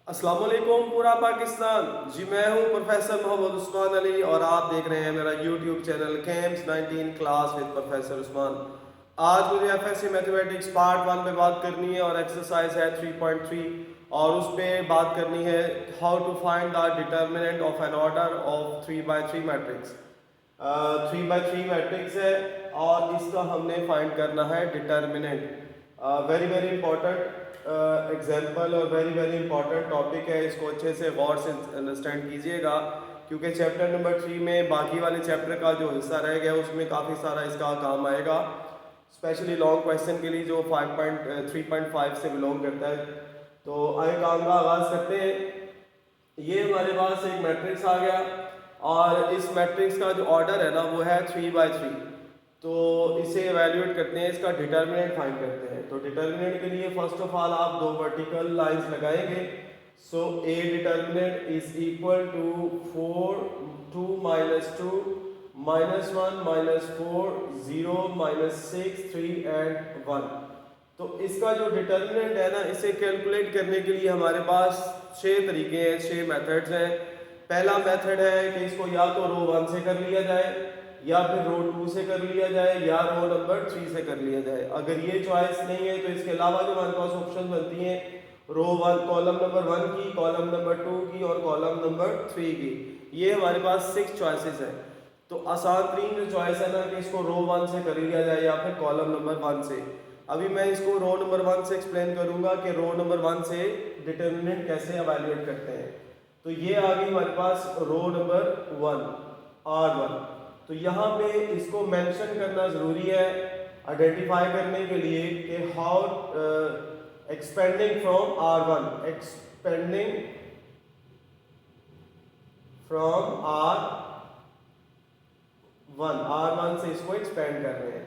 अस्सलाम वालेकुम पूरा पाकिस्तान जी। मैं हूं प्रोफेसर मोहम्मद उस्मान अली और आप देख रहे हैं मेरा YouTube channel camps 19 class with professor Usman. आज मुझे एफएससी मैथमेटिक्स पार्ट 1 पे बात करनी है और एक्सरसाइज है 3.3 और उस पर बात करनी है how to find the determinant of an order of 3 by 3 matrix. 3 by 3 matrix है और इसका हमने फाइंड करना है determinant. Very very important example और वेरी वेरी इंपॉर्टेंट टॉपिक है। इसको अच्छे से गौर से अंडरस्टैंड कीजिएगा क्योंकि चैप्टर नंबर 3 में बाकी वाले चैप्टर का जो हिस्सा रह गया उसमें काफ़ी सारा इसका काम आएगा, स्पेशली लॉन्ग क्वेश्चन के लिए जो 3.5 से बिलोंग करता है। तो आगे काम का आगाज़ करते हैं। ये हमारे पास एक मैट्रिक्स आ गया और इस मैट्रिक्स का जो ऑर्डर है ना वो है 3 by 3। तो इसे एवेल्यूएट करते हैं, इसका डिटर्मिनेंट फाइंड करते हैं। तो डिटर्मिनेंट के लिए फर्स्ट ऑफ ऑल आप दो वर्टिकल लाइंस लगाएंगे। So a determinant is equal to 4 2 -2 -1 -4 0 -6 3 and 1। तो इसका जो डिटर्मिनेंट है ना इसे कैलकुलेट करने के लिए हमारे पास 6 तरीके हैं, 6 मेथड्स हैं। पहला मेथड है कि इसको या तो रो 1 से कर लिया जाए या फिर रो 2 से कर लिया जाए या रो नंबर 3 से कर लिया जाए। अगर ये चॉइस नहीं है तो इसके अलावा जो हमारे पास ऑप्शन बनती हैं रो 1 कॉलम नंबर 1 की, कॉलम नंबर 2 की और कॉलम नंबर 3 की। ये हमारे पास 6 चॉइसेस है। तो आसान तरीन जो चॉइस है ना कि इसको रो 1 से कर लिया जाए या फिर कॉलम नंबर 1 से। अभी मैं इसको रो नंबर 1 से एक्सप्लेन करूंगा कि रो नंबर 1 से डिटर्मिनेंट कैसे एवेल्यूएट करते हैं। तो ये आ गई हमारे पास रो नंबर 1 R1। तो यहाँ पे इसको मेंशन करना ज़रूरी है आइडेंटिफाई करने के लिए कि how expanding from R1, expanding from R1 से इसको एक्सपेंड कर रहे हैं।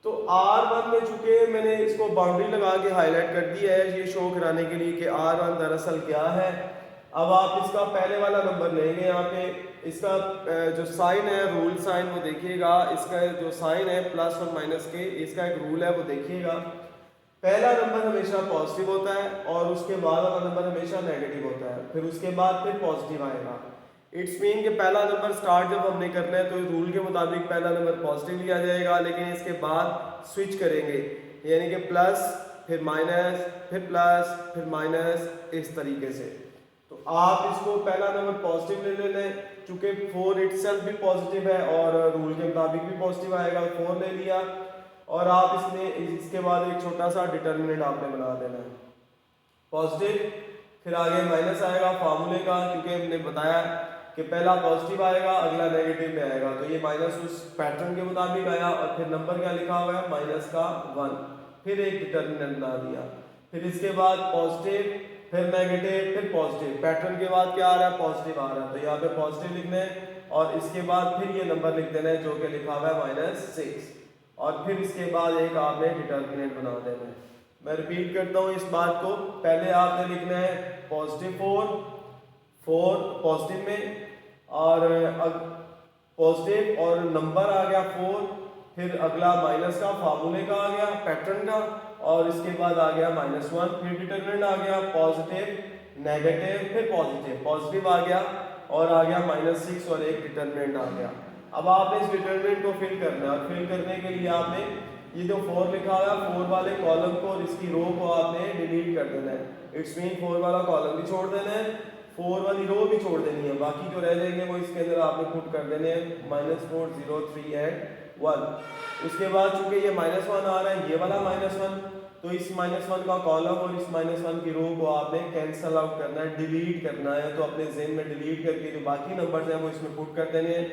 तो R1 में चूंकि मैंने इसको बाउंड्री लगा के हाईलाइट कर दिया है ये शो कराने के लिए कि R1 दरअसल क्या है। अब आप इसका पहले वाला नंबर लेंगे, यहाँ पे इसका जो साइन है रूल साइन वो देखिएगा। इसका जो साइन है प्लस और माइनस के, इसका एक रूल है वो देखिएगा। पहला नंबर हमेशा पॉजिटिव होता है और उसके बाद वाला नंबर हमेशा नेगेटिव होता है, फिर उसके बाद फिर पॉजिटिव आएगा। इट्स मीन कि पहला नंबर स्टार्ट जब हमने करना है तो रूल के मुताबिक पहला नंबर पॉजिटिव लिया जाएगा, लेकिन इसके बाद स्विच करेंगे यानी कि प्लस फिर माइनस फिर प्लस फिर माइनस, इस तरीके से। तो आप इसको पहला नंबर पॉजिटिव ले लें, चूंकि 4 इटसेल्फ भी पॉजिटिव है और रूल के मुताबिक भी पॉजिटिव आएगा, 4 ले लिया। और आप इसके बाद एक छोटा सा डिटर्मिनेंट आपने बना देना है पॉजिटिव, फिर आगे माइनस आएगा फार्मूले का, क्योंकि हमने बताया कि पहला पॉजिटिव आएगा अगला नेगेटिव में आएगा। तो ये माइनस उस पैटर्न के मुताबिक आया और फिर नंबर क्या लिखा हुआ है माइनस का 1, फिर एक डिटर्मिनेंट बना दिया। फिर इसके बाद पॉजिटिव फिर नेगेटिव फिर पॉजिटिव, पैटर्न के बाद क्या आ रहा है पॉजिटिव आ रहा है, तो यहाँ पे पॉजिटिव लिखना है और इसके बाद फिर ये नंबर लिख देना है जो कि लिखा हुआ है -6 और फिर इसके बाद एक आपने डिटर्मिनेंट बना देना है। मैं रिपीट करता हूँ इस बात को, पहले आपने लिखना है पॉजिटिव 4 पॉजिटिव में और पॉजिटिव और नंबर आ गया 4, फिर अगला माइनस का फार्मूले का आ गया पैटर्न का और इसके बाद आ गया -1, फिर डिटर्मिनेंट आ गया पॉजिटिव नेगेटिव फिर पॉजिटिव आ गया और आ गया -6 और एक डिटर्मिनेंट आ गया। अब आपने इस डिटर्मिनेंट को फिल करना है और फिल करने के लिए आपने ये जो 4 लिखा हुआ है 4 वाले कॉलम को और इसकी रो को आपने डिलीट कर देना है। इट्स मीन 4 वाला कॉलम भी छोड़ देना है, 4 वाली रो भी छोड़ देनी है, बाकी जो रह जाएंगे वो इसके अंदर आपने पुट कर देने हैं -4 0 3 एंड 1। उसके बाद चूंकि ये -1 आ रहा है ये वाला -1, तो इस -1 का कॉलम और इस -1 की रो को आपने कैंसल आउट करना है, डिलीट करना है। तो अपने ज़हन में डिलीट करके जो बाकी नंबर्स हैं वो इसमें पुट कर देने हैं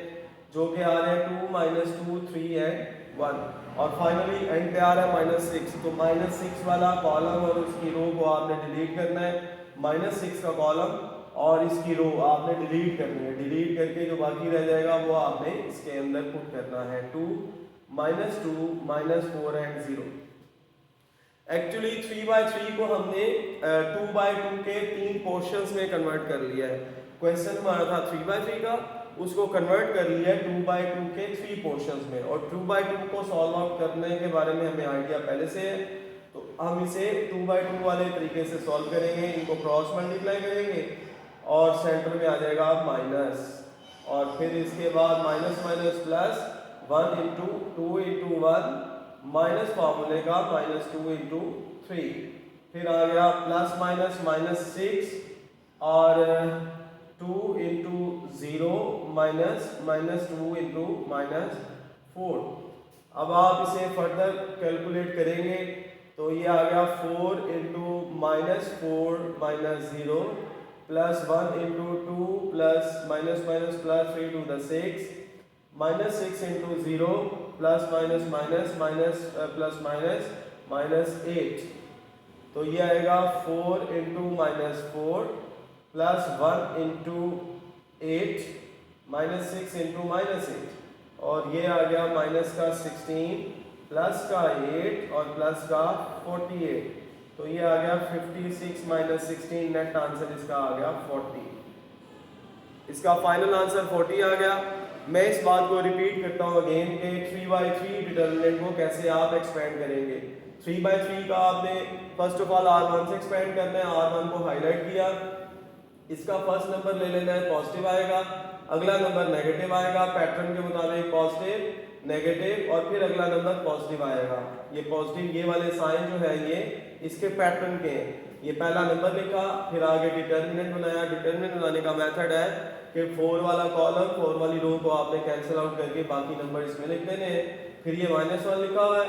जो कि आ रहे हैं 2 -2 3 एंड 1 और फाइनली एंड पे आ रहा है -6। तो -6 वाला कॉलम और उसकी रो को आपने डिलीट करना है, -6 का कॉलम और इसकी रो आपने डिलीट करनी है। डिलीट करके जो बाकी रह जाएगा वो आपने इसके अंदर पुट करना है 2 -4 एंड 0। एक्चुअली 3 by 3 को हमने 2 by 2 के 3 पोर्शंस में कन्वर्ट कर लिया है। क्वेश्चन हमारा था 3 by 3 का, उसको कन्वर्ट कर लिया है 2 by 2 के 3 पोर्शंस में और 2 by 2 को सॉल्व आउट करने के बारे में हमें आइडिया पहले से है। तो हम इसे 2/2 वाले तरीके से सॉल्व करेंगे, इनको क्रॉस मल्टीप्लाई करेंगे और सेंटर में आ जाएगा माइनस, और फिर इसके बाद minus minus plus 1 into 2 into 1 minus फार्मूले का -2 इंटू 3, फिर आ गया प्लस माइनस -6 और 2 इंटू 0 -2 इंटू -4। अब आप इसे फर्दर कैलकुलेट करेंगे तो ये आ गया 4 into -4 -0 plus 1 into 2 plus minus minus plus 3 to the 6 -6 into 0 plus minus minus minus plus minus -8। तो ये आएगा 4 इंटू -4 प्लस 1 इंटू 8 -6 इंटू -8, और ये आ गया माइनस का 16 प्लस का 8 और प्लस का 48। तो ये आ गया 56 माइनस 16, नेट आंसर इसका आ गया 40। इसका फाइनल आंसर 40 आ गया। मैं इस बात को रिपीट करता हूँ अगेन कि 3/3 डिटर्मिनेंट को कैसे आप एक्सपेंड करेंगे। 3/3 का आपने फर्स्ट ऑफ ऑल R1 से एक्सपेंड करना है, R1 को हाईलाइट किया, इसका फर्स्ट नंबर ले लेना है, पॉजिटिव आएगा, अगला नंबर नेगेटिव आएगा, पैटर्न के मुताबिक पॉजिटिव नेगेटिव और फिर अगला नंबर पॉजिटिव आएगा। ये पॉजिटिव ये वाले साइन जो है ये इसके पैटर्न के हैं। ये पहला नंबर लिखा, फिर आगे डिटर्मिनेंट बनाया। डिटर्मिनेंट बनाने का मेथड है कि 4 वाला कॉलम 4 वाली रो को आपने कैंसिल आउट करके बाकी नंबर इसमें लिख देने हैं। फिर ये -1 लिखा हुआ है,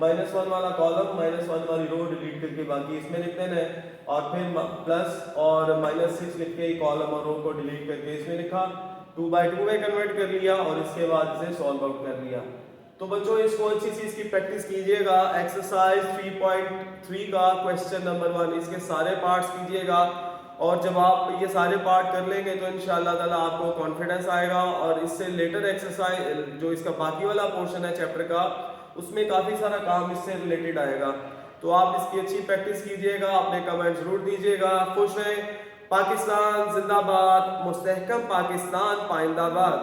-1 वाला कॉलम -1 वाली रो डिलीट करके बाकी इसमें लिख देना है, और फिर प्लस और -6 लिख के कॉलम और रो को डिलीट करके इसमें लिखा, 2/2 में कन्वर्ट कर लिया और इसके बाद इसे सॉल्व आउट कर लिया। तो बच्चों इसको अच्छी सी इसकी प्रैक्टिस कीजिएगा। एक्सरसाइज 3.3 का क्वेश्चन नंबर 1 इसके सारे पार्ट्स कीजिएगा, और जब आप ये सारे पार्ट कर लेंगे तो इंशाअल्लाह ताला आपको कॉन्फिडेंस आएगा, और इससे लेटर एक्सरसाइज जो इसका बाकी वाला पोर्शन है चैप्टर का उसमें काफ़ी सारा काम इससे रिलेटेड आएगा। तो आप इसकी अच्छी प्रैक्टिस कीजिएगा, अपने कमेंट जरूर दीजिएगा। खुश रहें। पाकिस्तान जिंदाबाद, मुस्तहकम पाकिस्तान पाइंदाबाद।